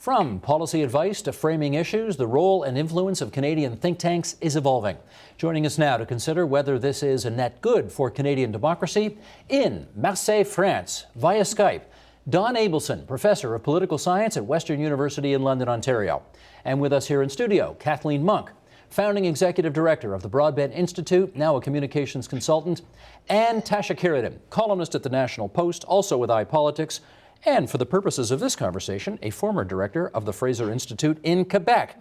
From policy advice to framing issues, the role and influence of Canadian think tanks is evolving. Joining us now to consider whether this is a net good for Canadian democracy, in Marseille, France, via Skype, Don Abelson, Professor of Political Science at Western University in London, Ontario. And with us here in studio, Kathleen Monk, Founding Executive Director of the Broadbent Institute, now a communications consultant, and Tasha Kheiriddin, columnist at the National Post, also with iPolitics, and for the purposes of this conversation, a former director of the Fraser Institute in Quebec.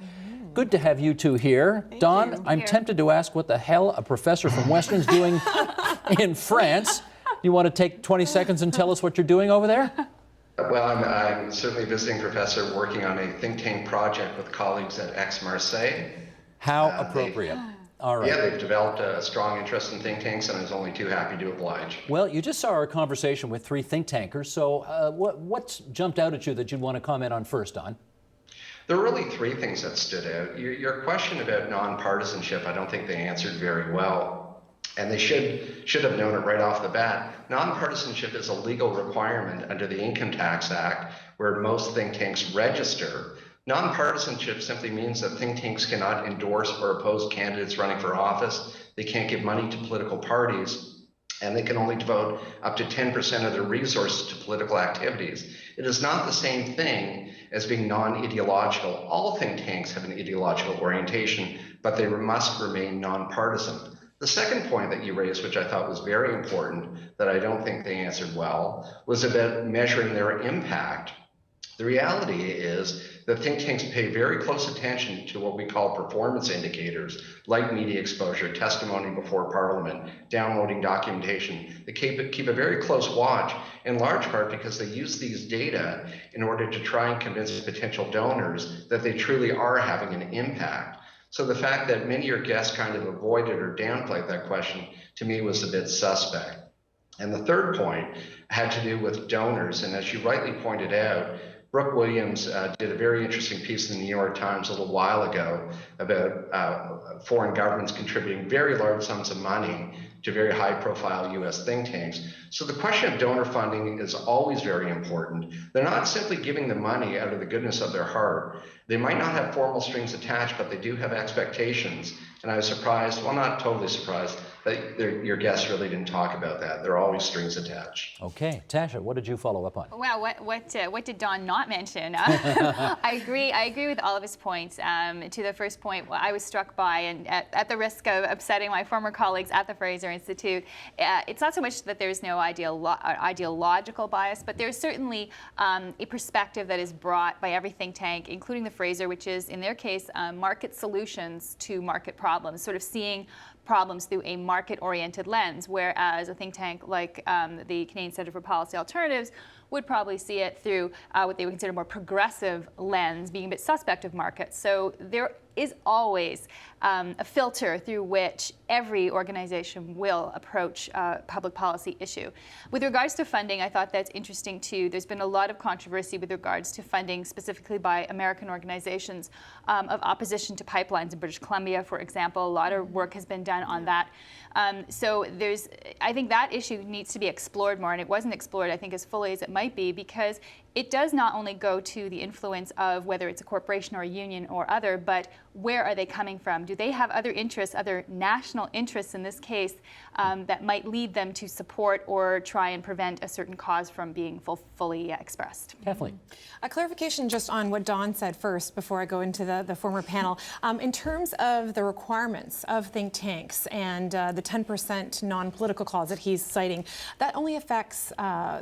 Good to have you two here. Thank Don, you. I'm tempted to ask what the hell a professor from Western's doing in France. You want to take 20 seconds and tell us what you're doing over there? Well, I'm certainly a visiting professor working on a think tank project with colleagues at Aix-Marseille. How appropriate. All right. Yeah, they've developed a strong interest in think tanks, and I was only too happy to oblige. Well, you just saw our conversation with three think tankers, so what's jumped out at you that you'd want to comment on first, Don? There were really three things that stood out. Your question about nonpartisanship, I don't think they answered very well, and they should have known it right off the bat. Nonpartisanship is a legal requirement under the Income Tax Act, where most think tanks register. Nonpartisanship simply means that think tanks cannot endorse or oppose candidates running for office. They can't give money to political parties, and they can only devote up to 10% of their resources to political activities. It is not the same thing as being non-ideological. All think tanks have an ideological orientation, but they must remain nonpartisan. The second point that you raised, which I thought was very important, that I don't think they answered well, was about measuring their impact. The reality is that think tanks pay very close attention to what we call performance indicators, like media exposure, testimony before Parliament, downloading documentation. They keep a very close watch, in large part because they use these data in order to try and convince potential donors that they truly are having an impact. So the fact that many of your guests kind of avoided or downplayed that question, to me, was a bit suspect. And the third point had to do with donors, and as you rightly pointed out, Brooke Williams did a very interesting piece in the New York Times a little while ago about foreign governments contributing very large sums of money to very high-profile U.S. think tanks. So the question of donor funding is always very important. They're not simply giving the money out of the goodness of their heart. They might not have formal strings attached, but they do have expectations. And I was surprised, well, not totally surprised, that your guests really didn't talk about that. There are always strings attached. Okay, Tasha, what did you follow up on? Well, what did Don not mention? I agree with all of his points. To the first point, I was struck by, and at the risk of upsetting my former colleagues at the Fraser Institute, it's not so much that there's no ideological bias, but there's certainly a perspective that is brought by every think tank, including the Fraser, which is, in their case, market solutions to market problems, sort of seeing problems through a market-oriented lens, whereas a think tank like the Canadian Centre for Policy Alternatives would probably see it through what they would consider a more progressive lens, being a bit suspect of markets. So there is always a filter through which every organization will approach a public policy issue. With regards to funding, I thought that's interesting too. There's been a lot of controversy with regards to funding, specifically by American organizations of opposition to pipelines in British Columbia, for example. A lot of work has been done on that. So I think that issue needs to be explored more, and it wasn't explored, I think, as fully as it might be, because it does not only go to the influence of whether it's a corporation or a union or other, but where are they coming from? Do they have other interests, other national interests in this case, that might lead them to support or try and prevent a certain cause from being fully expressed? Kathleen. A clarification just on what Don said first before I go into the former panel. In terms of the requirements of think tanks and the 10% non-political clause that he's citing, that only affects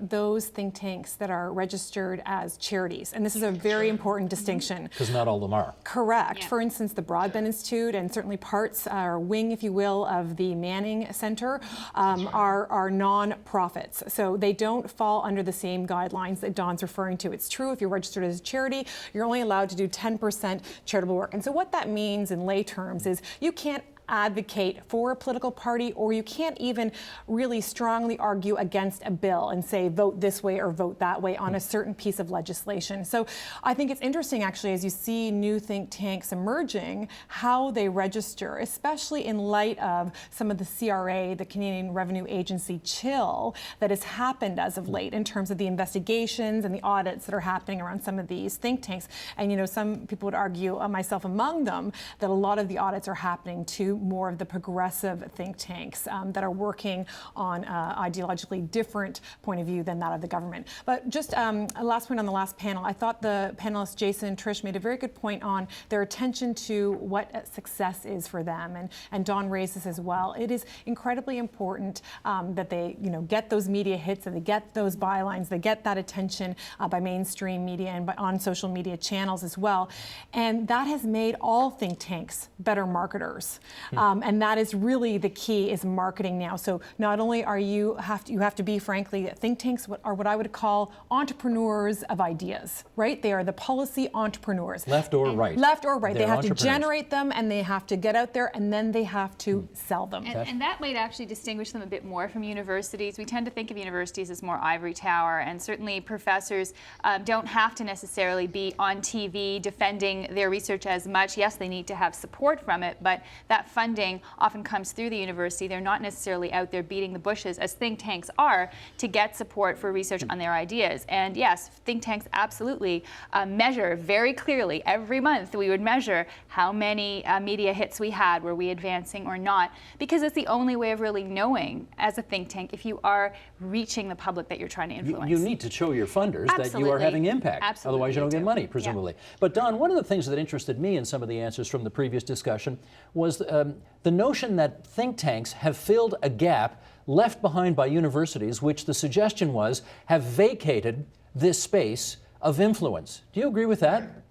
those think tanks that are registered as charities. And this is a very important distinction. Because not all of them are. Correct. Yeah. For instance, the Broadbent Institute and certainly parts or wing, if you will, of the Manning Center are non-profits. So they don't fall under the same guidelines that Don's referring to. It's true, if you're registered as a charity, you're only allowed to do 10% charitable work. And so what that means in lay terms is you can't advocate for a political party, or you can't even really strongly argue against a bill and say vote this way or vote that way on a certain piece of legislation. So I think it's interesting, actually, as you see new think tanks emerging, how they register, especially in light of some of the CRA, the Canadian Revenue Agency chill that has happened as of late in terms of the investigations and the audits that are happening around some of these think tanks. And, you know, some people would argue, myself among them, that a lot of the audits are happening to more of the progressive think tanks that are working on ideologically different point of view than that of the government. But just a last point on the last panel, I thought the panelists, Jason and Trish, made a very good point on their attention to what success is for them. And Don raised this as well. It is incredibly important that they, you know, get those media hits, and they get those bylines, they get that attention by mainstream media and on social media channels as well. And that has made all think tanks better marketers. And that is really the key, is marketing now. So not only are you have to be, frankly, think tanks are what I would call entrepreneurs of ideas, right? They are the policy entrepreneurs. Left or right. Left or right. They're They have to entrepreneurs. generate them, and they have to get out there, and then they have to sell them. And that might actually distinguish them a bit more from universities. We tend to think of universities as more ivory tower, and certainly professors don't have to necessarily be on TV defending their research as much. Yes, they need to have support from it, but that funding often comes through the university. They're not necessarily out there beating the bushes, as think tanks are, to get support for research on their ideas. And yes, think tanks absolutely measure very clearly. Every month we would measure how many media hits we had, were we advancing or not, because it's the only way of really knowing as a think tank if you are reaching the public that you're trying to influence. You need to show your funders that you are Absolutely. having impact. Absolutely, Otherwise, you don't you get do. money, Yeah. presumably. But Don, one of the things that interested me in some of the answers from the previous discussion was the notion that think tanks have filled a gap left behind by universities, which the suggestion was have vacated this space of influence. Do you agree with that?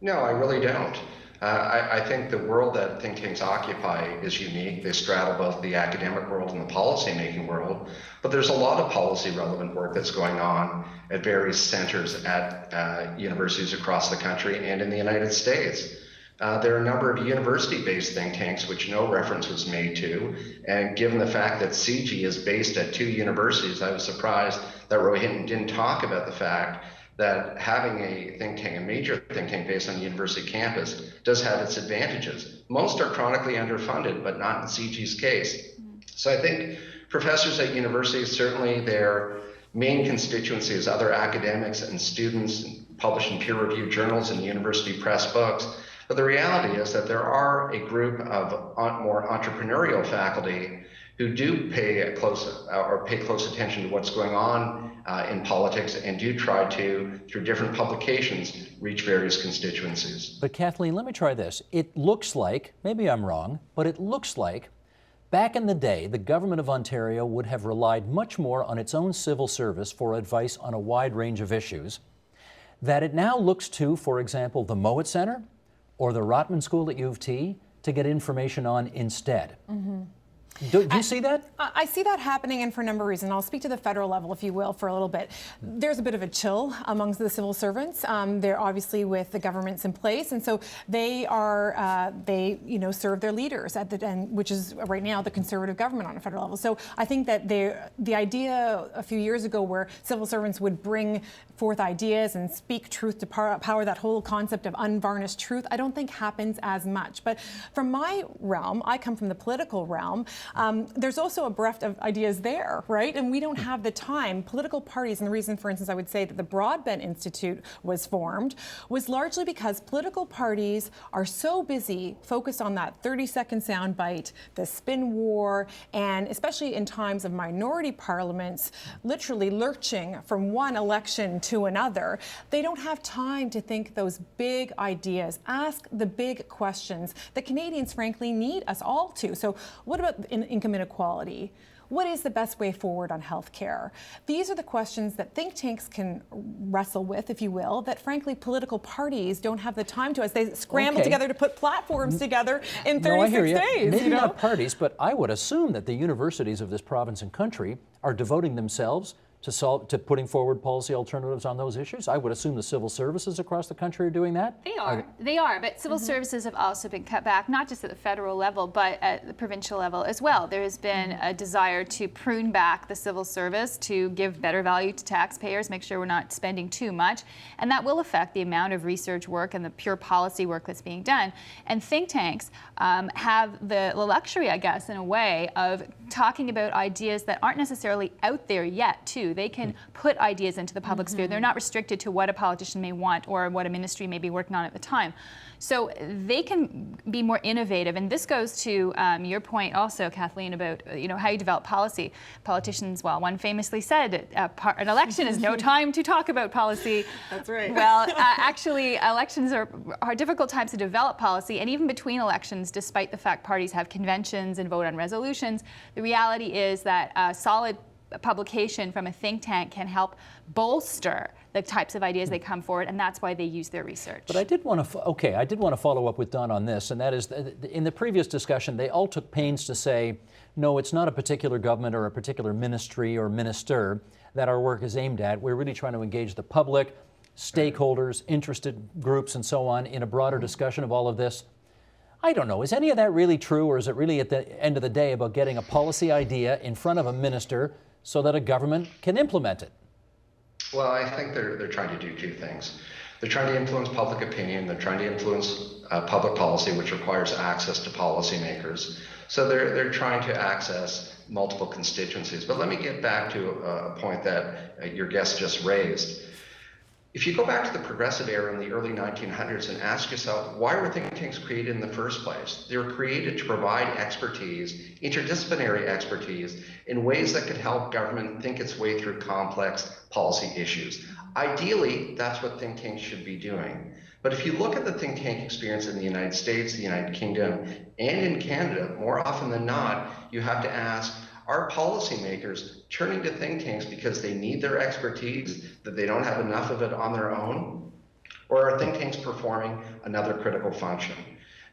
No, I really don't. I think the world that think tanks occupy is unique. They straddle both the academic world and the policymaking world. But there's a lot of policy relevant work that's going on at various centers at universities across the country and in the United States. There are a number of university-based think tanks which no reference was made to. And given the fact that CIGI is based at 2 universities, I was surprised that Roy Hinton didn't talk about the fact that having a think tank, a major think tank based on a university campus, does have its advantages. Most are chronically underfunded, but not in CIGI's case. So I think professors at universities, certainly their main constituency is other academics and students published in peer-reviewed journals and university press books. But the reality is that there are a group of more entrepreneurial faculty who do pay close attention to what's going on in politics and do try to, through different publications, reach various constituencies. But Kathleen, let me try this. It looks like, maybe I'm wrong, but it looks like back in the day, the government of Ontario would have relied much more on its own civil service for advice on a wide range of issues, that it now looks to, for example, the Mowat Centre or the Rotman School at U of T to get information on instead. Do you see that? I see that happening, and for a number of reasons. I'll speak to the federal level, if you will, for a little bit. There's a bit of a chill amongst the civil servants. They're obviously with the governments in place, and so they are serve their leaders at the end, which is right now the Conservative government on a federal level. So I think that the idea a few years ago where civil servants would bring forth ideas and speak truth to power, that whole concept of unvarnished truth, I don't think happens as much. But from my realm, I come from the political realm. There's also a breadth of ideas there, right? And we don't have the time. Political parties, and the reason, for instance, I would say that the Broadbent Institute was formed was largely because political parties are so busy focused on that 30-second soundbite, the spin war, and especially in times of minority parliaments, literally lurching from one election to another, they don't have time to think those big ideas, ask the big questions that Canadians, frankly, need us all to. So what about income inequality? What is the best way forward on health care? These are the questions that think tanks can wrestle with, if you will, that frankly political parties don't have the time to as they scramble together to put platforms together in 36 I hear you. days. Maybe you know? not parties, but I would assume that the universities of this province and country are devoting themselves to putting forward policy alternatives on those issues? I would assume the civil services across the country are doing that. They are, but civil services have also been cut back, not just at the federal level, but at the provincial level as well. There has been a desire to prune back the civil service to give better value to taxpayers, make sure we're not spending too much, and that will affect the amount of research work and the pure policy work that's being done. And think tanks have the luxury, I guess, in a way, of talking about ideas that aren't necessarily out there yet, too. They can put ideas into the public sphere. They're not restricted to what a politician may want or what a ministry may be working on at the time. So they can be more innovative, and this goes to your point also, Kathleen, about how you develop policy. Politicians, well, one famously said, an election is no time to talk about policy. That's right. Well, actually, elections are difficult times to develop policy, and even between elections, despite the fact parties have conventions and vote on resolutions, the reality is that a solid publication from a think tank can help bolster the types of ideas that come forward, and that's why they use their research. But I did want to follow up with Don on this, and that is, in the previous discussion, they all took pains to say, no, it's not a particular government or a particular ministry or minister that our work is aimed at. We're really trying to engage the public, stakeholders, interested groups, and so on in a broader discussion of all of this. I don't know, is any of that really true, or is it really at the end of the day about getting a policy idea in front of a minister so that a government can implement it? Well, I think they're trying to do two things. They're trying to influence public opinion. They're trying to influence public policy, which requires access to policymakers. So they're trying to access multiple constituencies. But let me get back to a point that your guest just raised. If you go back to the progressive era in the early 1900s and ask yourself, why were think tanks created in the first place? They were created to provide expertise, interdisciplinary expertise, in ways that could help government think its way through complex policy issues. Ideally, that's what think tanks should be doing. But if you look at the think tank experience in the United States, the United Kingdom, and in Canada, more often than not, you have to ask, are policymakers turning to think tanks because they need their expertise, that they don't have enough of it on their own? Or are think tanks performing another critical function?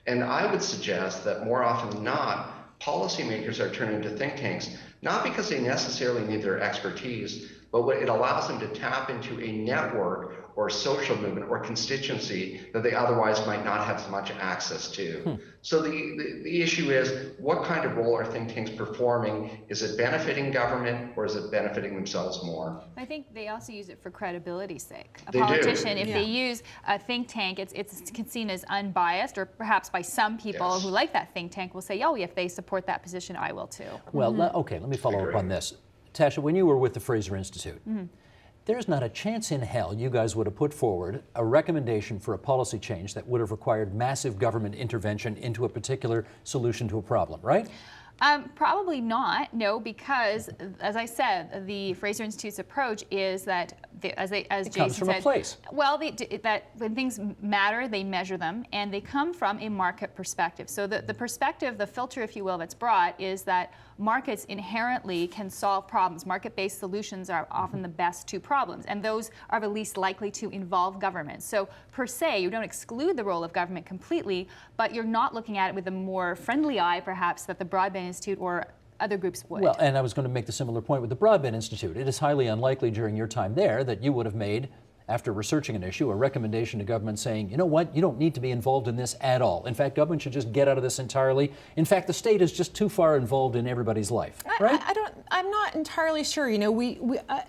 And I would suggest that more often than not, policymakers are turning to think tanks, not because they necessarily need their expertise, but it allows them to tap into a network or social movement or constituency that they otherwise might not have as much access to. So the issue is, what kind of role are think tanks performing? Is it benefiting government, or is it benefiting themselves more? I think they also use it for credibility's sake. A They do. politician, if they use a think tank, it's seen as unbiased, or perhaps by some people Yes. who like that think tank will say, oh, if they support that position, I will too. Well, let me follow up on this. Tasha, when you were with the Fraser Institute, there's not a chance in hell you guys would have put forward a recommendation for a policy change that would have required massive government intervention into a particular solution to a problem, right? Probably not, no, because as I said, the Fraser Institute's approach is that, as Jason comes from said, a place. well, that when things matter, they measure them, and they come from a market perspective. So the perspective, the filter, if you will, that's brought is that markets inherently can solve problems. Market-based solutions are often the best to problems, and those are the least likely to involve government. So per se, you don't exclude the role of government completely, but you're not looking at it with a more friendly eye, perhaps, that the Broadband Institute or other groups would. Well, and I was going to make the similar point with the Broadband Institute. It is highly unlikely during your time there that you would have made, after researching an issue, a recommendation to government saying, you know what, you don't need to be involved in this at all. In fact, government should just get out of this entirely. In fact, the state is just too far involved in everybody's life, right? I'm not entirely sure. You know, we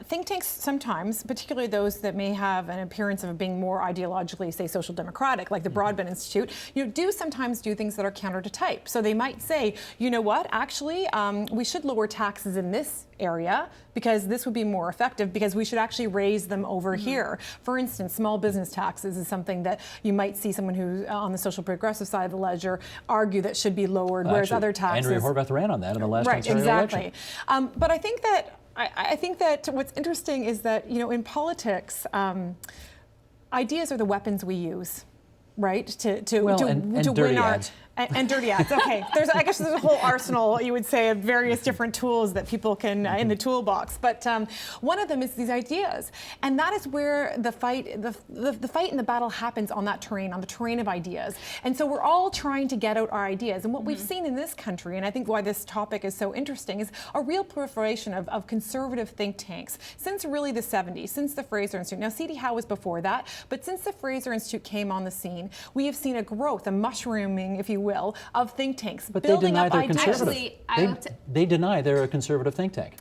think tanks sometimes, particularly those that may have an appearance of being more ideologically, say, social democratic, like the Broadband Institute, do sometimes do things that are counter to type. So they might say, you know what, actually, we should lower taxes in this area because this would be more effective, because we should actually raise them over here. For instance, small business taxes is something that you might see someone who's on the social progressive side of the ledger argue that should be lowered, whereas Actually, other taxes... Andrea Horwath ran on that in the last right, Ontario exactly. election. But I think that what's interesting is that, in politics, ideas are the weapons we use, right, to and win dirty our ads. And dirty ads. Okay, I guess there's a whole arsenal, you would say, of various different tools that people can in the toolbox. But one of them is these ideas, and that is where the fight, the fight and the battle happens on that terrain, on the terrain of ideas. And so we're all trying to get out our ideas. And what we've seen in this country, and I think why this topic is so interesting, is a real proliferation of conservative think tanks since really the 70s, since the Fraser Institute. Now, C.D. Howe was before that, but since the Fraser Institute came on the scene, we have seen a growth, a mushrooming, if you will, of think tanks But building they deny up they're ideas. conservative. Actually, They deny they're a conservative think tank.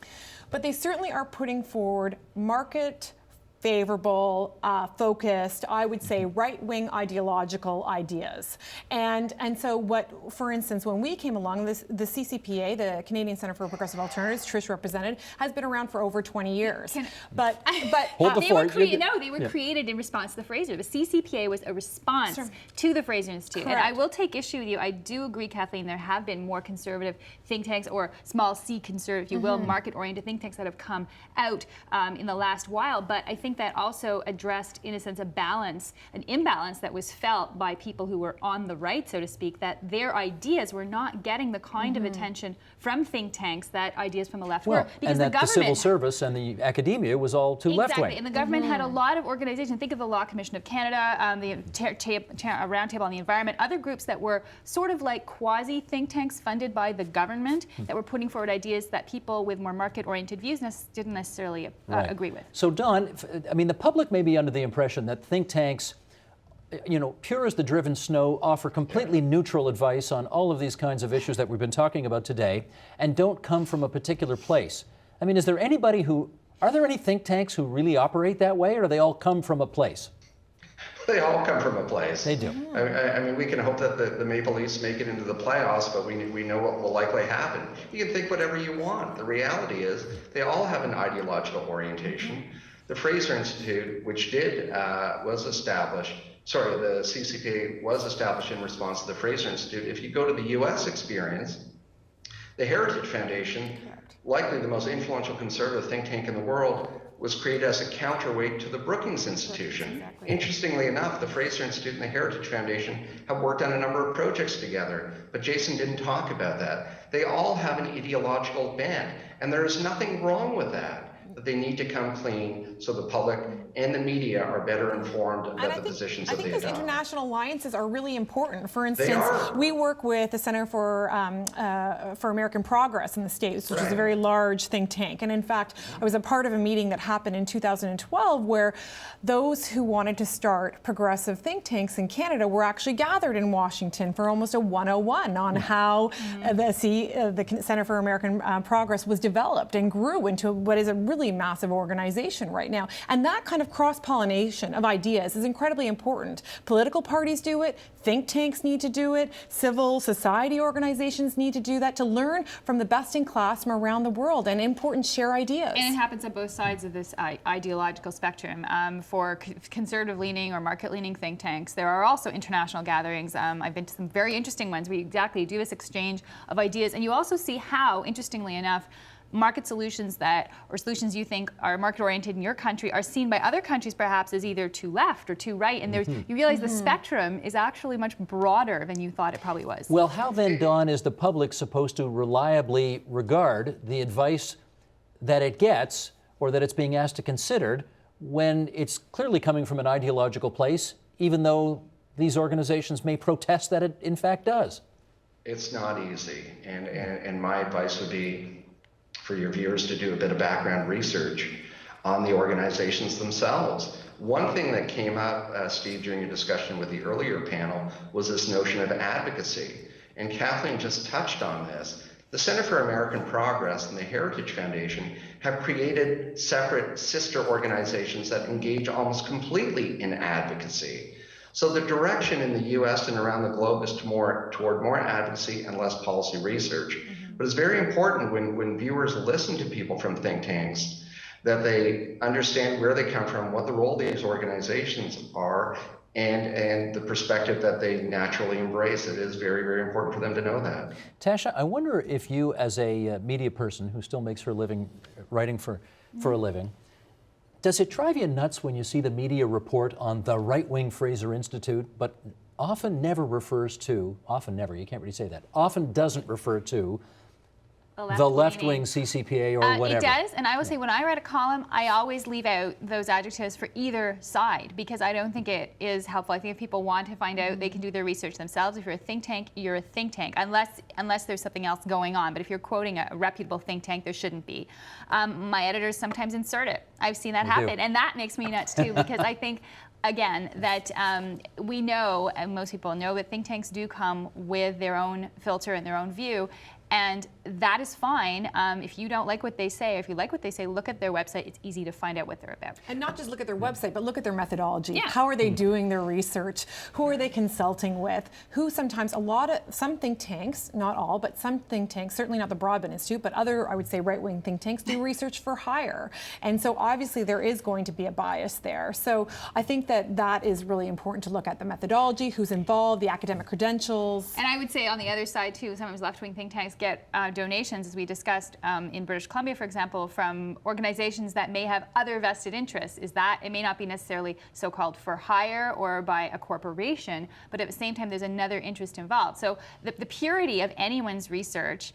But they certainly are putting forward market favorable, focused, I would say right-wing ideological ideas. And so what, for instance, when we came along, the CCPA, the Canadian Centre for Progressive Alternatives, Trish represented, has been around for over 20 years. But Hold the they fort. were created in response to the Fraser. The CCPA was a response to the Fraser Institute. Correct. And I will take issue with you. I do agree, Kathleen, there have been more conservative think tanks, or small c conservative, if you will, market-oriented think tanks that have come out in the last while. But I think that also addressed, in a sense, an imbalance that was felt by people who were on the right, so to speak, that their ideas were not getting the kind of attention from think tanks that ideas from the left were. Because and that the civil service and the academia was all too left-wing. Exactly, and the government had a lot of organizations. Think of the Law Commission of Canada, the Roundtable on the Environment, other groups that were sort of like quasi-think tanks funded by the government that were putting forward ideas that people with more market-oriented views didn't necessarily agree with. So, Don, I mean, the public may be under the impression that think tanks, pure as the driven snow, offer completely neutral advice on all of these kinds of issues that we've been talking about today and don't come from a particular place. I mean, are there any think tanks who really operate that way, or do they all come from a place? They all come from a place. They do. I mean, we can hope that the Maple Leafs make it into the playoffs, but we know what will likely happen. You can think whatever you want. The reality is they all have an ideological orientation. The Fraser Institute, which was established, the CCPA was established in response to the Fraser Institute. If you go to the U.S. experience, the Heritage Foundation, likely the most influential conservative think tank in the world, was created as a counterweight to the Brookings Institution. Exactly. Interestingly enough, the Fraser Institute and the Heritage Foundation have worked on a number of projects together, but Jason didn't talk about that. They all have an ideological bent, and there is nothing wrong with that. But they need to come clean so the public and the media are better informed about the positions that they adopt. I think those international alliances are really important. For instance, we work with the Center for American Progress in the States, which is a very large think tank. And in fact, I was a part of a meeting that happened in 2012 where those who wanted to start progressive think tanks in Canada were actually gathered in Washington for almost a 101 on how the Center for American Progress was developed and grew into what is a really massive organization right now. And that kind of cross-pollination of ideas is incredibly important. Political parties do it, think tanks need to do it, civil society organizations need to do that, to learn from the best in class from around the world and important share ideas. And it happens on both sides of this ideological spectrum. For conservative-leaning or market-leaning think tanks, there are also international gatherings. I've been to some very interesting ones where you exactly do this exchange of ideas, and you also see how, interestingly enough, market solutions or solutions you think are market-oriented in your country are seen by other countries perhaps as either too left or too right, and you realize the spectrum is actually much broader than you thought it probably was. Well, how then, Don, is the public supposed to reliably regard the advice that it gets or that it's being asked to consider when it's clearly coming from an ideological place, even though these organizations may protest that it in fact does? It's not easy, and my advice would be for your viewers to do a bit of background research on the organizations themselves. One thing that came up, Steve, during your discussion with the earlier panel was this notion of advocacy. And Kathleen just touched on this. The Center for American Progress and the Heritage Foundation have created separate sister organizations that engage almost completely in advocacy. So the direction in the US and around the globe is toward more advocacy and less policy research. But it's very important when viewers listen to people from think tanks that they understand where they come from, what the role of these organizations are, and the perspective that they naturally embrace. It is very, very important for them to know that. Tasha, I wonder if you, as a media person who still makes her living writing for a living, Does it drive you nuts when you see the media report on the right-wing Fraser Institute, but often never refers to, often never, you can't really say that, often doesn't refer to the left-wing CCPA or whatever? It does, and I will say when I write a column, I always leave out those adjectives for either side because I don't think it is helpful. I think if people want to find out, they can do their research themselves. If you're a think tank, you're a think tank, unless there's something else going on. But if you're quoting a reputable think tank, there shouldn't be. My editors sometimes insert it. I've seen that happen, and that makes me nuts too because I think, again, that we know, and most people know, that think tanks do come with their own filter and their own view. And that is fine. If you don't like what they say, if you like what they say, look at their website. It's easy to find out what they're about. And not just look at their website, but look at their methodology. Yeah. How are they doing their research? Who are they consulting with? Who sometimes, some think tanks, not all, but some think tanks, certainly not the Broadbent Institute, but other, I would say, right-wing think tanks do research for hire. And so obviously there is going to be a bias there. So I think that is really important to look at the methodology, who's involved, the academic credentials. And I would say on the other side too, sometimes left-wing think tanks get donations, as we discussed in British Columbia, for example, from organizations that may have other vested interests. Is that it may not be necessarily so-called for hire or by a corporation, but at the same time there's another interest involved. So the purity of anyone's research,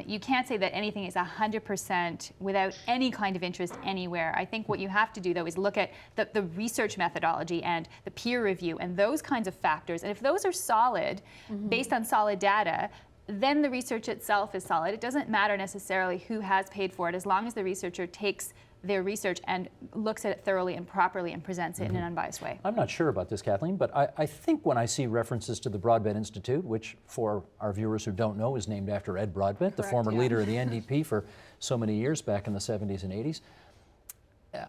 you can't say that anything is 100% without any kind of interest anywhere. I think what you have to do though is look at the research methodology and the peer review and those kinds of factors. And if those are solid, based on solid data, then the research itself is solid. It doesn't matter necessarily who has paid for it, as long as the researcher takes their research and looks at it thoroughly and properly and presents it in an unbiased way. I'm not sure about this, Kathleen, but I think when I see references to the Broadbent Institute, which for our viewers who don't know is named after Ed Broadbent, the former leader of the NDP for so many years back in the 70s and 80s,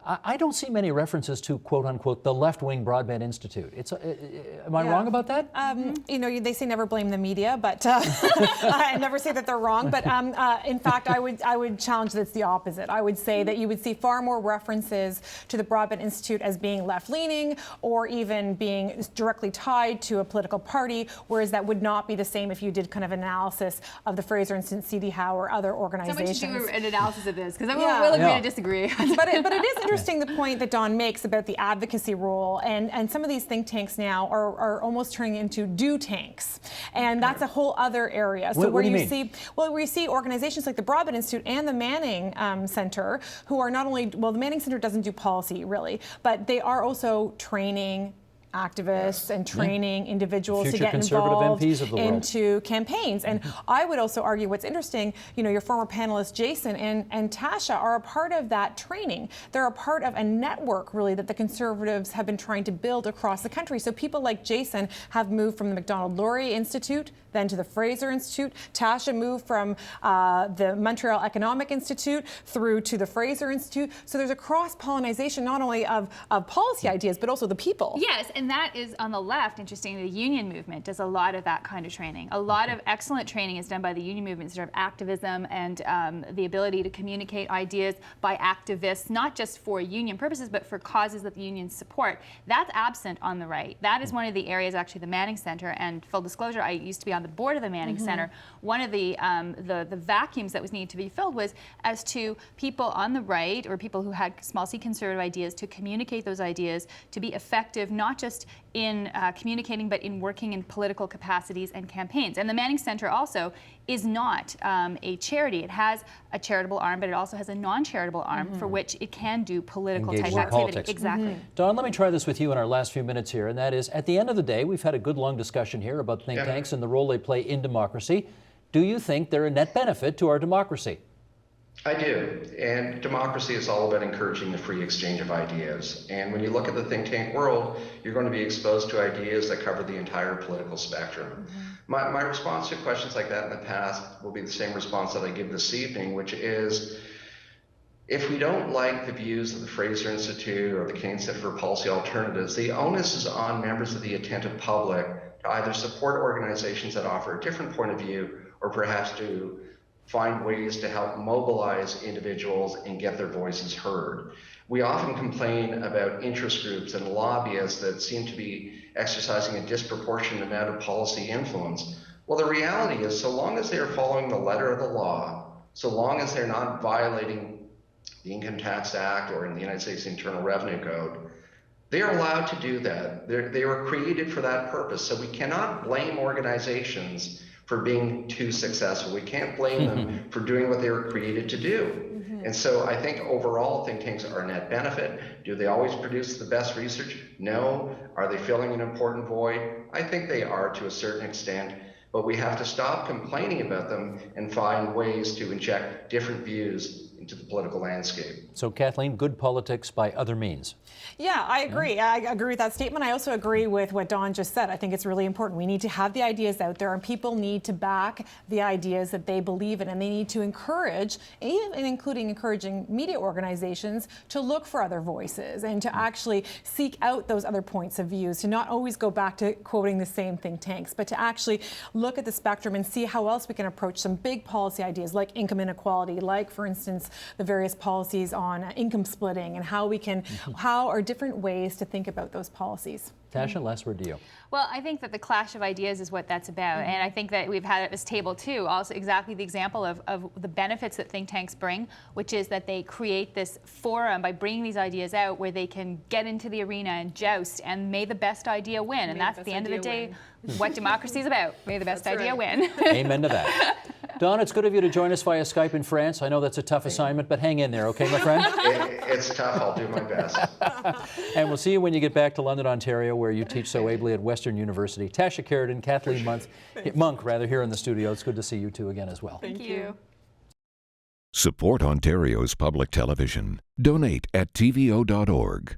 I don't see many references to, quote unquote, the left-wing Broadbent Institute. Am I wrong about that? You know, they say never blame the media, but I never say that they're wrong. But in fact, I would challenge that it's the opposite. I would say that you would see far more references to the Broadbent Institute as being left-leaning or even being directly tied to a political party, whereas that would not be the same if you did kind of analysis of the Fraser Institute, CD Howe, or other organizations. So much to do an analysis of this, because we'll agree to disagree. But it is interesting the point that Don makes about the advocacy role, and some of these think tanks now are almost turning into do tanks, and that's a whole other area. So what do you mean? Where you see organizations like the Broadbent Institute and the Manning Center, who are not only, well, the Manning Center doesn't do policy really, but they are also training activists and training individuals Future to get conservative involved MPs of the world. into campaigns. And I would also argue what's interesting, you know, your former panelists Jason and Tasha are a part of that training. They're a part of a network really that the Conservatives have been trying to build across the country. So people like Jason have moved from the Macdonald-Laurier Institute, then to the Fraser Institute. Tasha moved from the Montreal Economic Institute through to the Fraser Institute. So there's a cross-pollinization not only of policy ideas, but also the people. Yes, and that is on the left. Interesting, the union movement does a lot of that kind of training. A lot of excellent training is done by the union movement, sort of activism and the ability to communicate ideas by activists, not just for union purposes, but for causes that the unions support. That's absent on the right. That is one of the areas, actually, the Manning Center, and full disclosure, I used to be on the board of the Manning Center. One of the vacuums that was needed to be filled was as to people on the right, or people who had small c conservative ideas, to communicate those ideas, to be effective, not just in communicating, but in working in political capacities and campaigns. And the Manning Center also is not a charity. It has a charitable arm, but it also has a non-charitable arm for which it can do political type activity. Politics. Exactly. Don, let me try this with you in our last few minutes here, and that is, at the end of the day, we've had a good long discussion here about think tanks and the role they play in democracy. Do you think they're a net benefit to our democracy? I do. And democracy is all about encouraging the free exchange of ideas. And when you look at the think tank world, you're going to be exposed to ideas that cover the entire political spectrum. My response to questions like that in the past will be the same response that I give this evening, which is, if we don't like the views of the Fraser Institute or the Canadian Center for Policy Alternatives, the onus is on members of the attentive public to either support organizations that offer a different point of view, or perhaps to find ways to help mobilize individuals and get their voices heard. We often complain about interest groups and lobbyists that seem to be exercising a disproportionate amount of policy influence. Well, the reality is, so long as they are following the letter of the law, so long as they're not violating the Income Tax Act or in the United States Internal Revenue Code, they are allowed to do that. They were created for that purpose. So we cannot blame organizations for being too successful. We can't blame them for doing what they were created to do. And so I think overall think tanks are a net benefit. Do they always produce the best research? No. Are they filling an important void? I think they are to a certain extent, but we have to stop complaining about them and find ways to inject different views into the political landscape. So, Kathleen, good politics by other means. Yeah, I agree. I agree with that statement. I also agree with what Don just said. I think it's really important. We need to have the ideas out there, and people need to back the ideas that they believe in, and they need to encourage, even including encouraging media organizations, to look for other voices and to actually seek out those other points of views, to not always go back to quoting the same think tanks, but to actually look at the spectrum and see how else we can approach some big policy ideas like income inequality, like, for instance, the various policies on income splitting, and how we can, how are different ways to think about those policies. Tasha, last word to you. Well, I think that the clash of ideas is what that's about. And I think that we've had at this table too, also exactly the example of the benefits that think tanks bring, which is that they create this forum by bringing these ideas out where they can get into the arena and joust, and may the best idea win. And that's at the end of the day what democracy is about. May the best idea win. Amen to that. Don, it's good of you to join us via Skype in France. I know that's a tough assignment, but hang in there, okay, my friend? It's tough. I'll do my best. And we'll see you when you get back to London, Ontario, where you teach so ably at Western University. Tasha Keridan, Kathleen Monk, here in the studio. It's good to see you two again as well. Thank you. Support Ontario's public television. Donate at tvo.org.